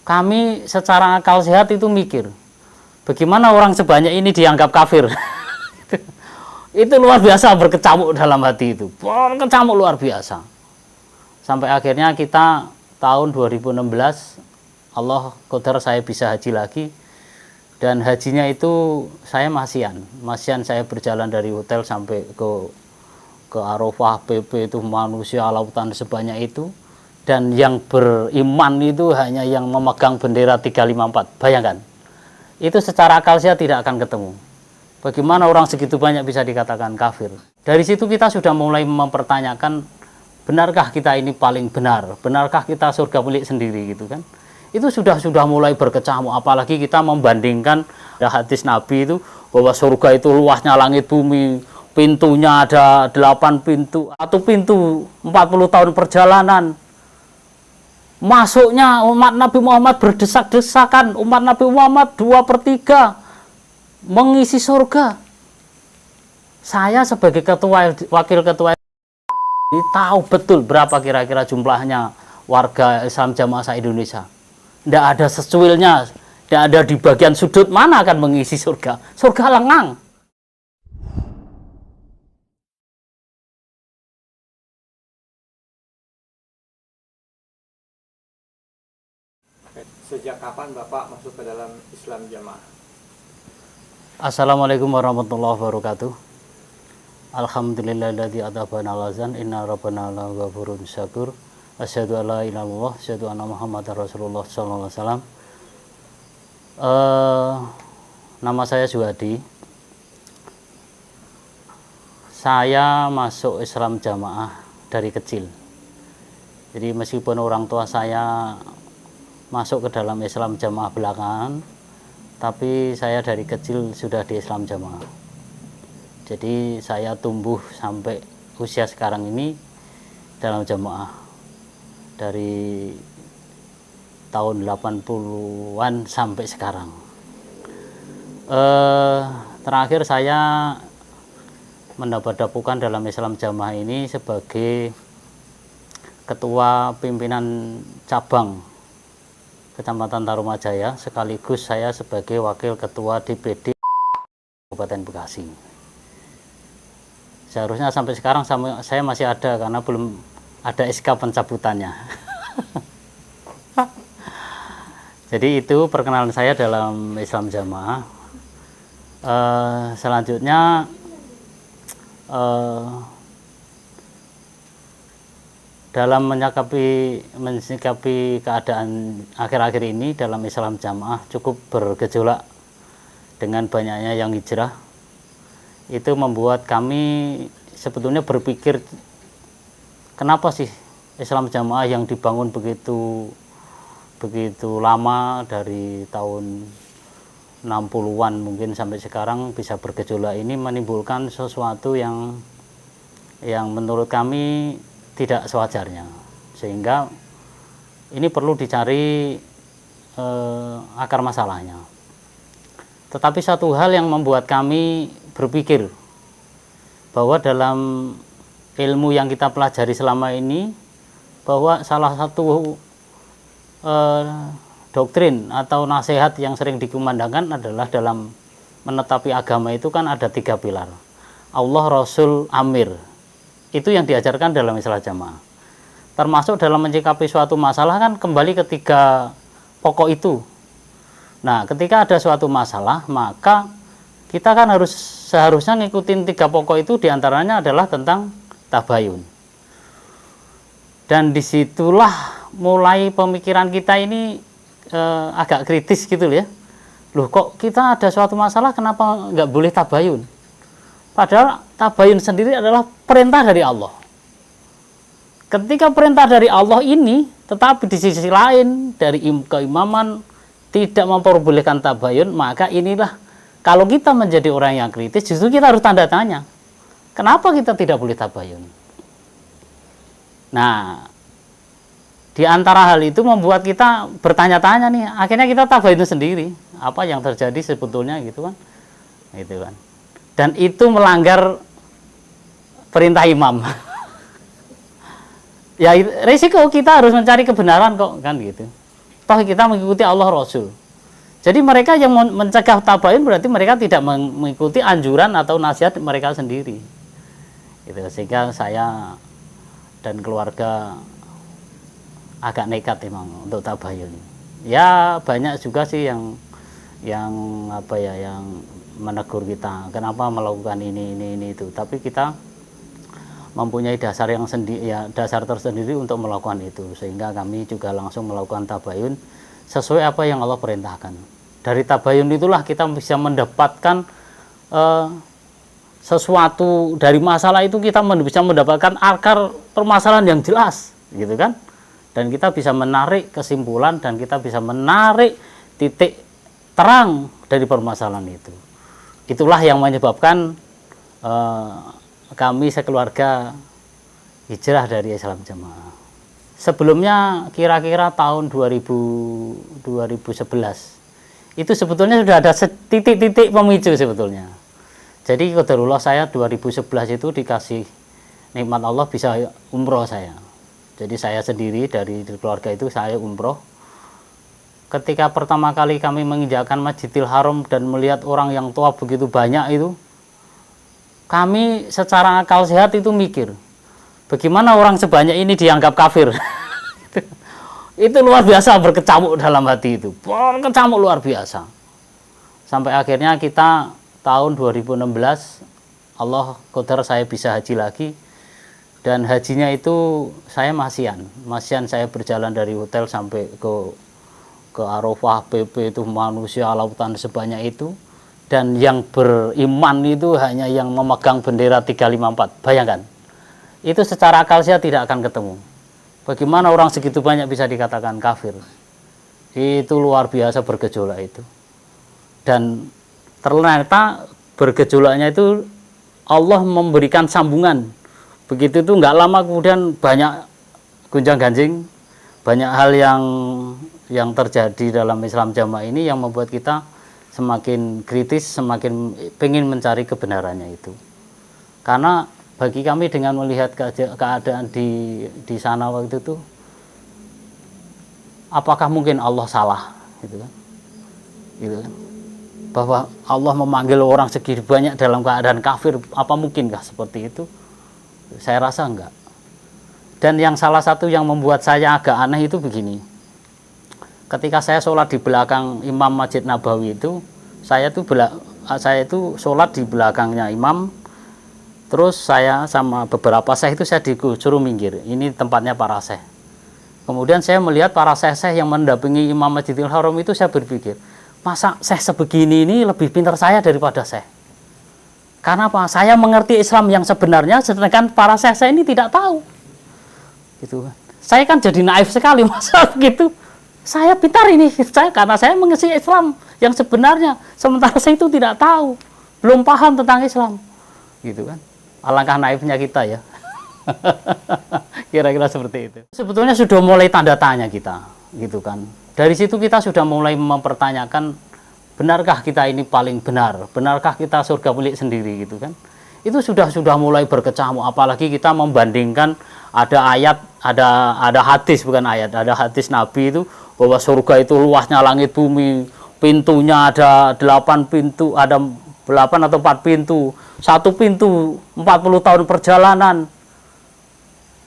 kami secara akal sehat itu mikir, bagaimana orang sebanyak ini dianggap kafir. Itu luar biasa berkecamuk dalam hati itu. Berkecamuk luar biasa. Sampai akhirnya kita tahun 2016 Allah qadar saya bisa haji lagi. Dan hajinya itu saya masian saya berjalan dari hotel sampai ke Arafah. PP itu manusia lautan sebanyak itu. Dan yang beriman itu hanya yang memegang bendera 354. Bayangkan. Itu secara akal sehat tidak akan ketemu. Bagaimana orang segitu banyak bisa dikatakan kafir? Dari situ kita sudah mulai mempertanyakan, benarkah kita ini paling benar? Benarkah kita surga milik sendiri gitu kan? Itu sudah mulai berkecamuk. Apalagi kita membandingkan hadis Nabi itu bahwa surga itu luasnya langit bumi, pintunya ada 8 pintu, atau pintu 40 tahun perjalanan. Masuknya umat Nabi Muhammad berdesak-desakan, umat Nabi Muhammad 2/3 mengisi surga. Saya sebagai wakil ketua tahu betul berapa kira-kira jumlahnya warga Islam Jamaah se-Indonesia. Tidak ada secuilnya, tidak ada di bagian sudut mana akan mengisi surga. Surga lengang. Sejak kapan Bapak masuk ke dalam Islam Jamaah? Assalamualaikum warahmatullahi wabarakatuh. Alhamdulillahilladzi atabana lazan inna rabbana la ghafurun syakur. Asyhadu an la ilaha illallah, asyhadu anna Muhammadar Rasulullah sallallahu alaihi wasallam. Nama saya Zuhadi. Saya masuk Islam Jamaah dari kecil. Jadi meskipun orang tua saya masuk ke dalam Islam Jamaah belakangan, tapi saya dari kecil sudah di Islam Jamaah. Jadi saya tumbuh sampai usia sekarang ini dalam Jamaah. Dari tahun 80-an sampai sekarang. Terakhir saya mendapat-dapukan dalam Islam Jamaah ini sebagai ketua pimpinan cabang Kecamatan Tarumajaya, sekaligus saya sebagai wakil ketua DPD Kabupaten Bekasi. Seharusnya sampai sekarang saya masih ada karena belum ada SK pencabutannya. Jadi itu perkenalan saya dalam Islam Jamaah. Selanjutnya dalam mensikapi keadaan akhir-akhir ini dalam Islam Jamaah cukup bergejolak dengan banyaknya yang hijrah. Itu membuat kami sebetulnya berpikir, kenapa sih Islam Jamaah yang dibangun begitu lama dari tahun 60-an mungkin sampai sekarang bisa bergejolak ini menimbulkan sesuatu yang menurut kami tidak sewajarnya, sehingga ini perlu dicari akar masalahnya. Tetapi satu hal yang membuat kami berpikir bahwa dalam ilmu yang kita pelajari selama ini, bahwa salah satu doktrin atau nasihat yang sering dikumandangkan adalah dalam menetapi agama itu kan ada 3 pilar. Allah, Rasul, Amir. Itu yang diajarkan dalam Islam Jamaah. Termasuk dalam menyikapi suatu masalah kan kembali ke 3 pokok itu. Nah, ketika ada suatu masalah, maka kita kan seharusnya ngikutin 3 pokok itu, diantaranya adalah tentang tabayun. Dan disitulah mulai pemikiran kita ini agak kritis gitu ya. Loh, kok kita ada suatu masalah kenapa nggak boleh tabayun? Padahal tabayun sendiri adalah perintah dari Allah. Ketika perintah dari Allah ini, tetapi di sisi lain dari keimaman tidak memperbolehkan tabayun, maka inilah kalau kita menjadi orang yang kritis, justru kita harus tanda tanya. Kenapa kita tidak boleh tabayun? Nah, di antara hal itu membuat kita bertanya-tanya nih, akhirnya kita tabayun sendiri. Apa yang terjadi sebetulnya gitu kan? Gitu kan. Dan itu melanggar perintah imam. Ya risiko kita harus mencari kebenaran kok kan gitu. toh kita mengikuti Allah Rasul. Jadi mereka yang mencegah tabayun berarti mereka tidak mengikuti anjuran atau nasihat mereka sendiri. Gitu. Sehingga saya dan keluarga agak nekat emang untuk tabayun. Ya banyak juga sih yang apa ya, yang menegur kita, kenapa melakukan ini itu. Tapi kita mempunyai dasar yang sendiri, ya dasar tersendiri untuk melakukan itu, sehingga kami juga langsung melakukan tabayun sesuai apa yang Allah perintahkan. Dari tabayun itulah kita bisa mendapatkan sesuatu dari masalah itu, kita bisa mendapatkan akar permasalahan yang jelas, gitu kan? Dan kita bisa menarik kesimpulan dan kita bisa menarik titik terang dari permasalahan itu. Itulah yang menyebabkan kami sekeluarga hijrah dari Islam Jamaah. Sebelumnya kira-kira tahun 2011 itu sebetulnya sudah ada titik-titik pemicu sebetulnya. Jadi qadarullah saya 2011 itu dikasih nikmat Allah bisa umroh saya. Jadi saya sendiri dari keluarga itu saya umroh. Ketika pertama kali kami menginjakkan Masjidil Haram dan melihat orang yang tua begitu banyak itu, kami secara akal sehat itu mikir, bagaimana orang sebanyak ini dianggap kafir. Itu luar biasa berkecamuk dalam hati itu, berkecamuk luar biasa. Sampai akhirnya kita tahun 2016 Allah qadar saya bisa haji lagi, dan hajinya itu saya masian saya berjalan dari hotel sampai ke Arafah. PP itu manusia lautan sebanyak itu, dan yang beriman itu hanya yang memegang bendera 354. Bayangkan, itu secara akal saya tidak akan ketemu. Bagaimana orang segitu banyak bisa dikatakan kafir? Itu luar biasa bergejolak itu. Dan ternyata bergejolaknya itu Allah memberikan sambungan. Begitu itu nggak lama kemudian banyak gonjang-ganjing, banyak hal yang terjadi dalam Islam Jamaah ini yang membuat kita semakin kritis, semakin ingin mencari kebenarannya itu. Karena bagi kami dengan melihat keadaan di sana waktu itu, apakah mungkin Allah salah, gitu kan? Bahwa Allah memanggil orang segitu banyak dalam keadaan kafir, apa mungkinkah seperti itu? Saya rasa enggak. Dan yang salah satu yang membuat saya agak aneh itu begini. Ketika saya sholat di belakang Imam Masjid Nabawi itu, saya itu sholat di belakangnya imam. Terus saya sama beberapa syekh itu saya disuruh minggir. Ini tempatnya para syekh. Kemudian saya melihat para syekh yang mendampingi Imam Masjidil Haram itu, saya berpikir, masa syekh sebegini ini lebih pintar saya daripada syekh? Karena apa? Saya mengerti Islam yang sebenarnya, sedangkan para syekh ini tidak tahu. Gitu. Saya kan jadi naif sekali masa begitu. Saya pintar ini, karena saya mengerti Islam yang sebenarnya, sementara saya itu tidak tahu, belum paham tentang Islam. Gitu kan? Alangkah naifnya kita ya. Kira-kira seperti itu. Sebetulnya sudah mulai tanda tanya kita, gitu kan. Dari situ kita sudah mulai mempertanyakan, benarkah kita ini paling benar? Benarkah kita surga milik sendiri, gitu kan? Itu sudah mulai berkecamuk, apalagi kita membandingkan ada ayat, ada hadis, bukan ayat, ada hadis Nabi itu bahwa surga itu luasnya langit bumi, pintunya ada 8 pintu, ada 8 atau 4 pintu, satu pintu 40 tahun perjalanan.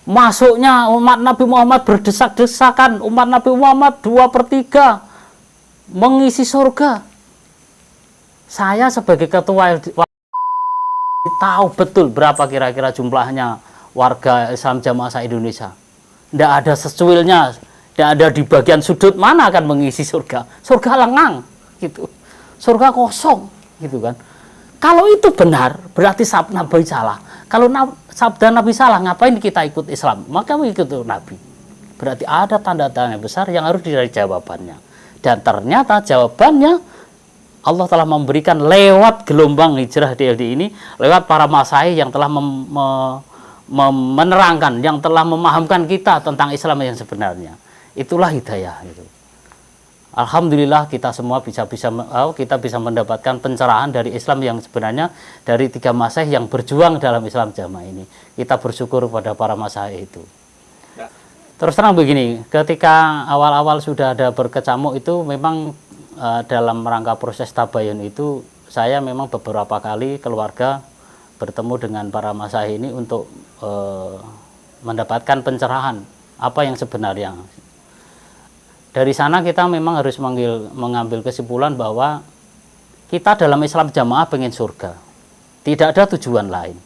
Masuknya umat Nabi Muhammad berdesak-desakan, umat Nabi Muhammad 2/3 mengisi surga. Saya sebagai ketua tahu betul berapa kira-kira jumlahnya warga Islam Jamaah Indonesia. Tidak ada secuilnya, tidak ada di bagian sudut mana akan mengisi surga. Surga lengang, gitu. Surga kosong, gitu kan. Kalau itu benar, berarti sabda Nabi salah. Kalau sabda Nabi salah, ngapain kita ikut Islam? Maka ikut Nabi. Berarti ada tanda-tanda besar yang harus dicari jawabannya. Dan ternyata jawabannya Allah telah memberikan lewat gelombang hijrah DLD ini, lewat para masyayikh yang telah menerangkan, yang telah memahamkan kita tentang Islam yang sebenarnya. Itulah hidayah itu. Alhamdulillah kita semua kita bisa mendapatkan pencerahan dari Islam yang sebenarnya dari 3 masyayikh yang berjuang dalam Islam Jamaah ini. Kita bersyukur kepada para masyayikh itu. Nah, Terus terang begini, ketika awal-awal sudah ada berkecamuk itu memang dalam rangka proses tabayun itu saya memang beberapa kali keluarga bertemu dengan para masyayikh ini untuk mendapatkan pencerahan apa yang sebenarnya. Dari sana kita memang harus mengambil kesimpulan bahwa kita dalam Islam jamaah pengen surga, tidak ada tujuan lain.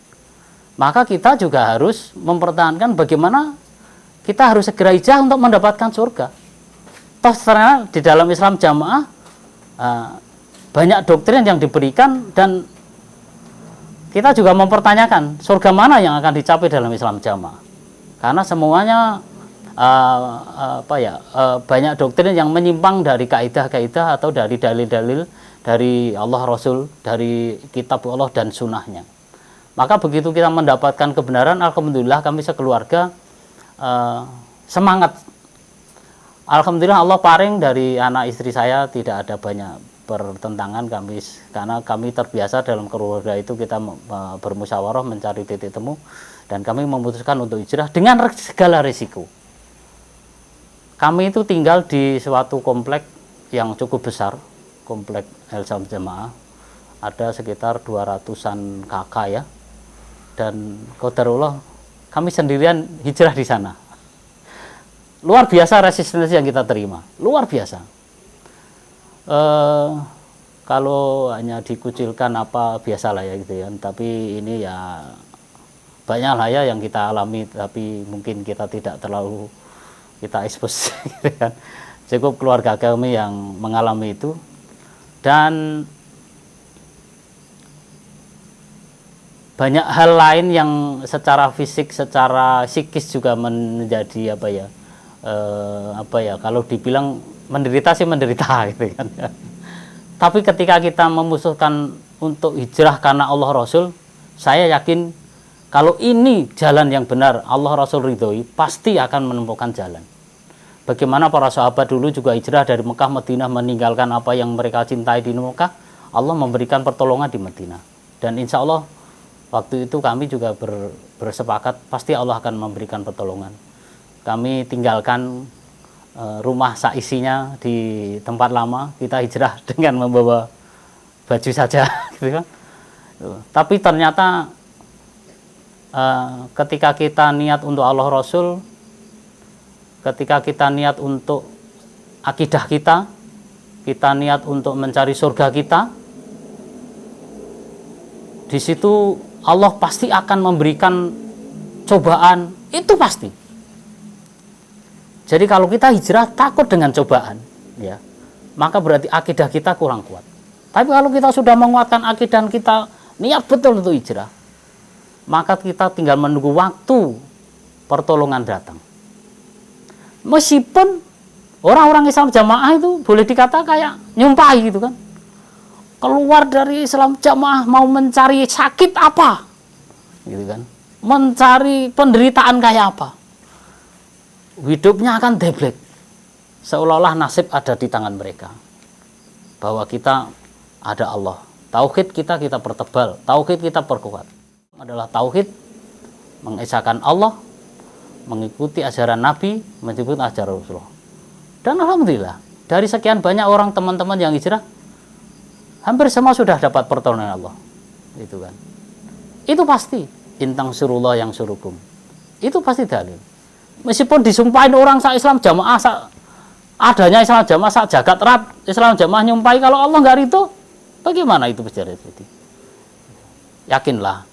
Maka kita juga harus mempertahankan bagaimana kita harus segera hijrah untuk mendapatkan surga. Toh ternyata di dalam Islam jamaah banyak doktrin yang diberikan, dan kita juga mempertanyakan surga mana yang akan dicapai dalam Islam jamaah. Karena semuanya banyak doktrin yang menyimpang dari kaidah-kaidah atau dari dalil-dalil dari Allah Rasul, dari kitab Allah dan sunnahnya. Maka begitu kita mendapatkan kebenaran, alhamdulillah kami sekeluarga semangat. Alhamdulillah Allah paring dari anak istri saya tidak ada banyak pertentangan kami, karena kami terbiasa dalam keluarga itu kita bermusyawarah mencari titik temu, dan kami memutuskan untuk hijrah dengan segala risiko. Kami itu tinggal di suatu komplek yang cukup besar, komplek Al-Islam Jamaah, ada sekitar 200-an kakak ya, dan qadarullah kami sendirian hijrah di sana. Luar biasa resistensi yang kita terima, luar biasa. Kalau hanya dikucilkan apa biasalah ya gitu ya. Tapi ini ya banyak lah ya yang kita alami, tapi mungkin kita tidak terlalu kita expose gitu kan. Cukup keluarga kami yang mengalami itu, dan banyak hal lain yang secara fisik, secara psikis juga menjadi kalau dibilang menderita sih menderita gitu kan. Tapi ketika kita memutuskan untuk hijrah karena Allah Rasul, saya yakin kalau ini jalan yang benar, Allah Rasul ridhoi, pasti akan menemukan jalan. Bagaimana para sahabat dulu juga hijrah dari Mekah Madinah, meninggalkan apa yang mereka cintai di Mekah, Allah memberikan pertolongan di Madinah. Dan insya Allah waktu itu kami juga bersepakat pasti Allah akan memberikan pertolongan. Kami tinggalkan rumah saisinya di tempat lama, kita hijrah dengan membawa baju saja gitu kan. Tapi ternyata ketika kita niat untuk Allah Rasul, ketika kita niat untuk akidah kita niat untuk mencari surga kita, di situ Allah pasti akan memberikan cobaan, itu pasti. Jadi kalau kita hijrah takut dengan cobaan, ya, maka berarti akidah kita kurang kuat. Tapi kalau kita sudah menguatkan akidah kita, niat betul untuk hijrah, maka kita tinggal menunggu waktu pertolongan datang. Meskipun orang-orang Islam jamaah itu boleh dikata kayak nyumpahi gitu kan. Keluar dari Islam jamaah mau mencari sakit apa? Gitu kan. Mencari penderitaan kayak apa? Hidupnya akan deblek, seolah-olah nasib ada di tangan mereka, bahwa kita ada Allah, tauhid kita pertebal, tauhid kita perkuat, adalah tauhid mengesahkan Allah, mengikuti ajaran Nabi, mengikuti ajaran Rasulullah. Dan alhamdulillah dari sekian banyak orang teman-teman yang hijrah, hampir semua sudah dapat pertolongan Allah, itu kan. Itu pasti intang surullah yang surukum, itu pasti dalil. Meskipun disumpahin orang sak Islam jamaah, adanya Islam jamaah sak jagat rat, Islam jamaah nyumpahi kalau Allah nggak ridho, bagaimana itu bisa terjadi? Yakinlah,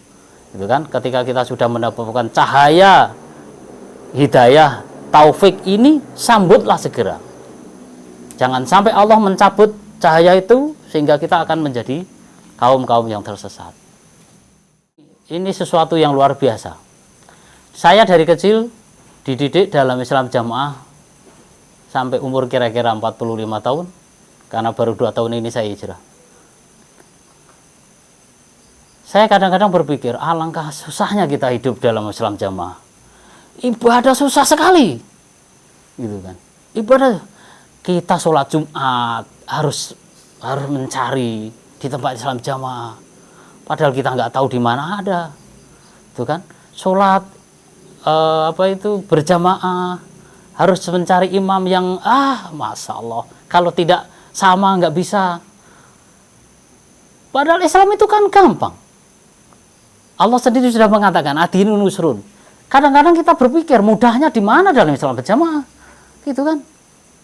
gitu kan? Ketika kita sudah mendapatkan cahaya hidayah, taufik ini, sambutlah segera. Jangan sampai Allah mencabut cahaya itu sehingga kita akan menjadi kaum-kaum yang tersesat. Ini sesuatu yang luar biasa. Saya dari kecil dididik dalam Islam jamaah sampai umur kira-kira 45 tahun, karena baru 2 tahun ini saya hijrah. Saya kadang-kadang berpikir, alangkah susahnya kita hidup dalam Islam jamaah. Ibadah susah sekali, gitu kan. Ibadah kita sholat Jumat harus mencari di tempat Islam jamaah, padahal kita nggak tahu di mana ada, itu kan. Sholat berjamaah harus mencari imam yang masya Allah, kalau tidak sama nggak bisa. Padahal Islam itu kan gampang. Allah sendiri sudah mengatakan adinun nusrun. Kadang-kadang kita berpikir mudahnya di mana dalam Islam berjamaah, gitu kan?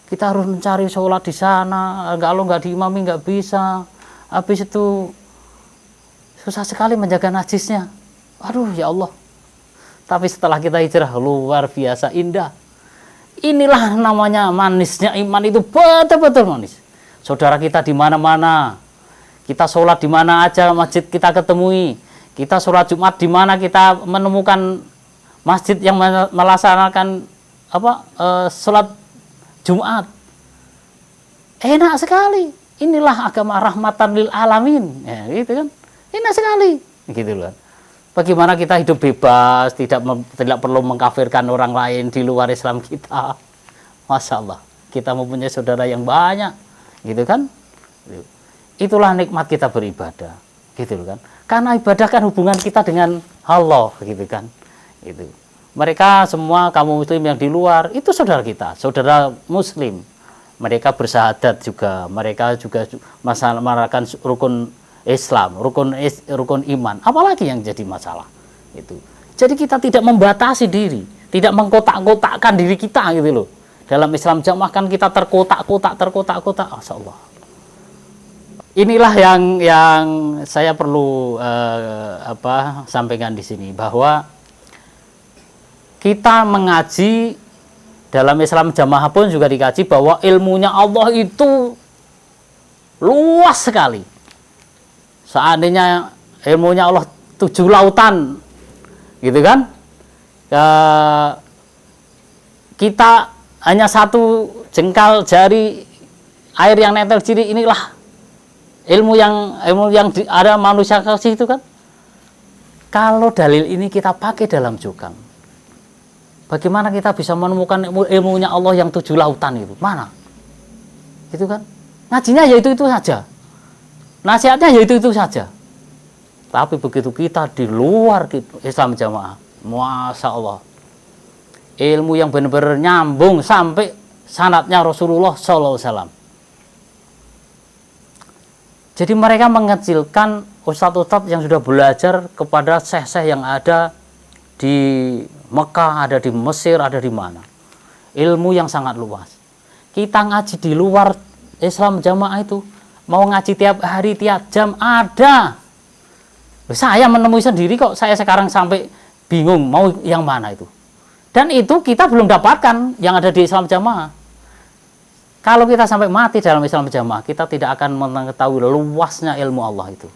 Kita harus mencari sholat di sana, kalau nggak diimami nggak bisa. Habis itu susah sekali menjaga najisnya. Aduh ya Allah. Tapi setelah kita hijrah, luar biasa indah. Inilah namanya manisnya iman, itu betul-betul manis. Saudara kita di mana-mana, kita sholat di mana aja masjid kita ketemui. Kita sholat Jumat di mana kita menemukan masjid yang melaksanakan sholat Jumat. Enak sekali. Inilah agama rahmatan lil alamin. Ya, gitu kan. Enak sekali. Gitu loh. Bagaimana kita hidup bebas, tidak perlu mengkafirkan orang lain di luar Islam kita. Masya Allah. Kita mempunyai saudara yang banyak. Gitu kan. Itulah nikmat kita beribadah. Gitu loh kan. Karena ibadah kan hubungan kita dengan Allah, gitu kan. Itu. Mereka semua kaum muslim yang di luar itu saudara kita, saudara muslim. Mereka bersahadat juga, mereka juga merayakan rukun Islam, rukun iman. Apalagi yang jadi masalah itu. Jadi kita tidak membatasi diri, tidak mengkotak-kotakkan diri kita gitu loh. Dalam Islam jamaah kan kita terkotak-kotak, Masya Allah. Inilah yang saya perlu sampaikan di sini, bahwa kita mengaji dalam Islam jamaah pun juga dikaji bahwa ilmunya Allah itu luas sekali. Seandainya ilmunya Allah 7 lautan, gitu kan? Kita hanya 1 jengkal jari air yang netel ciri, inilah ilmu yang ada manusia kasih itu kan. Kalau dalil ini kita pakai dalam jukang, bagaimana kita bisa menemukan ilmunya Allah yang 7 lautan itu? Mana? Itu kan. Ngajinya ya itu saja. Nasihatnya ya itu saja. Tapi begitu kita di luar Islam jamaah, Masya Allah, ilmu yang benar-benar nyambung sampai sanadnya Rasulullah SAW. Jadi mereka mengecilkan ustadz-ustadz yang sudah belajar kepada syekh-syekh yang ada di Mekah, ada di Mesir, ada di mana. Ilmu yang sangat luas. Kita ngaji di luar Islam jamaah itu, mau ngaji tiap hari, tiap jam, ada. Saya menemui sendiri kok, saya sekarang sampai bingung mau yang mana itu. Dan itu kita belum dapatkan yang ada di Islam jamaah. Kalau kita sampai mati dalam Islam jamaah, kita tidak akan mengetahui luasnya ilmu Allah itu.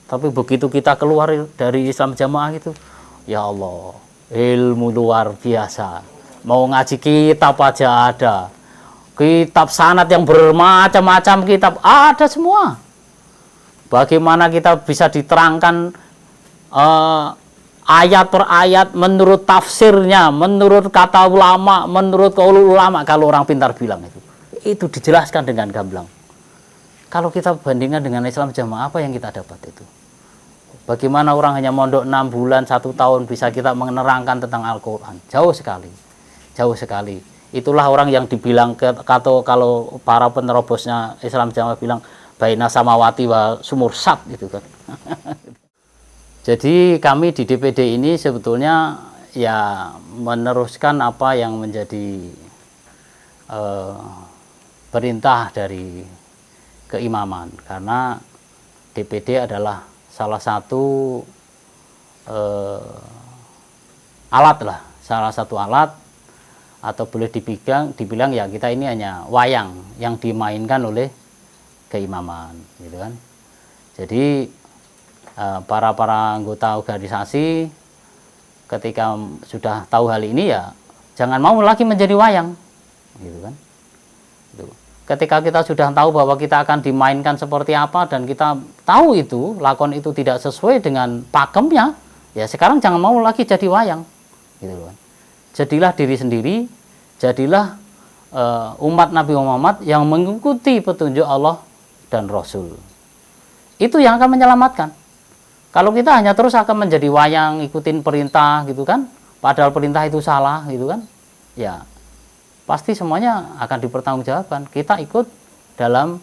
Tapi begitu kita keluar dari Islam jamaah itu, ya Allah, ilmu luar biasa. Mau ngaji kitab aja ada. Kitab sanad yang bermacam-macam kitab ada semua. Bagaimana kita bisa diterangkan ayat per ayat menurut tafsirnya, menurut kata ulama, menurut qaulul ulama, kalau orang pintar bilang itu dijelaskan dengan gamblang. Kalau kita bandingkan dengan Islam jamaah, apa yang kita dapat itu? Bagaimana orang hanya mondok 6 bulan, 1 tahun bisa kita menerangkan tentang Al-Quran? Jauh sekali, jauh sekali. Itulah orang yang dibilang kalau para penerobosnya Islam jamaah bilang baina samawati wa sumursat gitu kan. Jadi kami di DPD ini sebetulnya ya meneruskan apa yang menjadi perintah dari keimaman, karena DPD adalah salah satu alat lah, salah satu alat, atau boleh dibilang ya kita ini hanya wayang yang dimainkan oleh keimaman, gitu kan. Jadi para anggota organisasi ketika sudah tahu hal ini ya jangan mau lagi menjadi wayang, gitu kan. Ketika kita sudah tahu bahwa kita akan dimainkan seperti apa dan kita tahu itu lakon itu tidak sesuai dengan pakemnya, ya sekarang jangan mau lagi jadi wayang, gitu kan. Jadilah diri sendiri, jadilah umat Nabi Muhammad yang mengikuti petunjuk Allah dan Rasul. Itu yang akan menyelamatkan. Kalau kita hanya terus akan menjadi wayang, ikutin perintah gitu kan, padahal perintah itu salah gitu kan, ya pasti semuanya akan dipertanggungjawabkan. Kita ikut dalam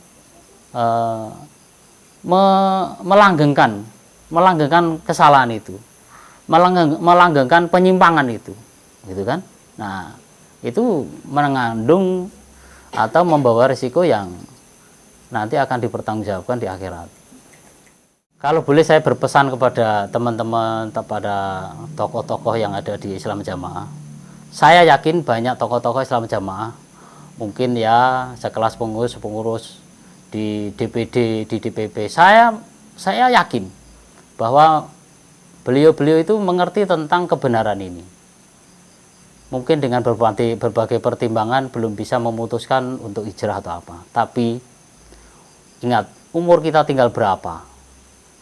melanggengkan kesalahan itu, melanggengkan penyimpangan itu, gitu kan? Nah, itu mengandung atau membawa risiko yang nanti akan dipertanggungjawabkan di akhirat. Kalau boleh saya berpesan kepada teman-teman, kepada tokoh-tokoh yang ada di Islam Jamaah, saya yakin banyak tokoh-tokoh Islam Jamaah, mungkin ya sekelas pengurus di DPD, di DPP, saya yakin bahwa beliau-beliau itu mengerti tentang kebenaran ini. Mungkin dengan berbagai pertimbangan belum bisa memutuskan untuk hijrah atau apa. Tapi ingat, umur kita tinggal berapa?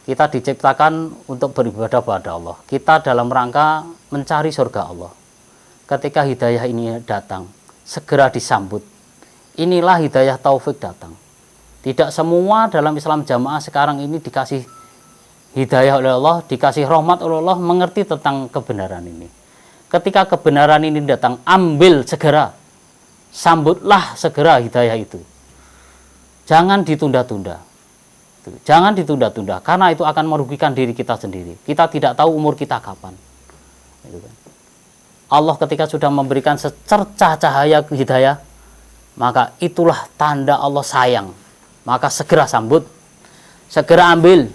Kita diciptakan untuk beribadah pada Allah. Kita dalam rangka mencari surga Allah. Ketika hidayah ini datang, segera disambut. Inilah hidayah taufik datang. Tidak semua dalam Islam Jamaah sekarang ini dikasih hidayah oleh Allah, dikasih rahmat oleh Allah, mengerti tentang kebenaran ini. Ketika kebenaran ini datang, ambil segera. Sambutlah segera hidayah itu. Jangan ditunda-tunda. Jangan ditunda-tunda, karena itu akan merugikan diri kita sendiri. Kita tidak tahu umur kita kapan. Allah ketika sudah memberikan secercah cahaya hidayah, maka itulah tanda Allah sayang. Maka segera sambut, segera ambil,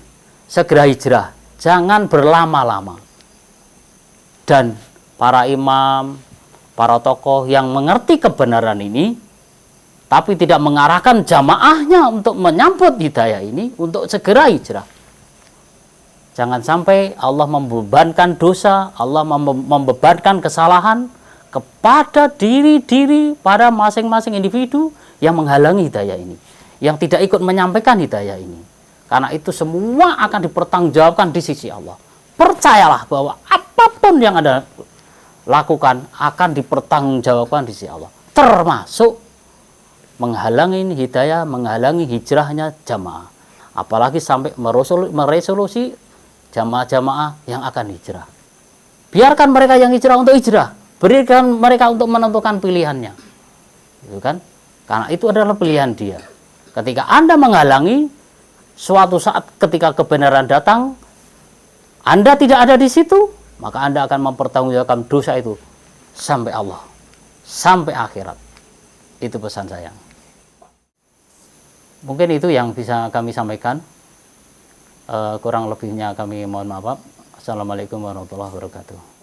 segera hijrah. Jangan berlama-lama. Dan para imam, para tokoh yang mengerti kebenaran ini, tapi tidak mengarahkan jamaahnya untuk menyambut hidayah ini, untuk segera hijrah. Jangan sampai Allah membebankan dosa, Allah membebankan kesalahan kepada diri-diri pada masing-masing individu yang menghalangi hidayah ini, yang tidak ikut menyampaikan hidayah ini. Karena itu semua akan dipertanggungjawabkan di sisi Allah. Percayalah bahwa apapun yang Anda lakukan akan dipertanggungjawabkan di sisi Allah. Termasuk menghalangi hidayah, menghalangi hijrahnya jamaah. Apalagi sampai meresolusi jamaah-jamaah yang akan hijrah. Biarkan mereka yang hijrah untuk hijrah. Berikan mereka untuk menentukan pilihannya. Gitu kan? Karena itu adalah pilihan dia. Ketika Anda menghalangi, suatu saat ketika kebenaran datang, Anda tidak ada di situ, maka Anda akan mempertanggungjawabkan dosa itu sampai Allah, sampai akhirat. Itu pesan saya. Mungkin itu yang bisa kami sampaikan. Kurang lebihnya kami mohon maaf. Assalamualaikum warahmatullahi wabarakatuh.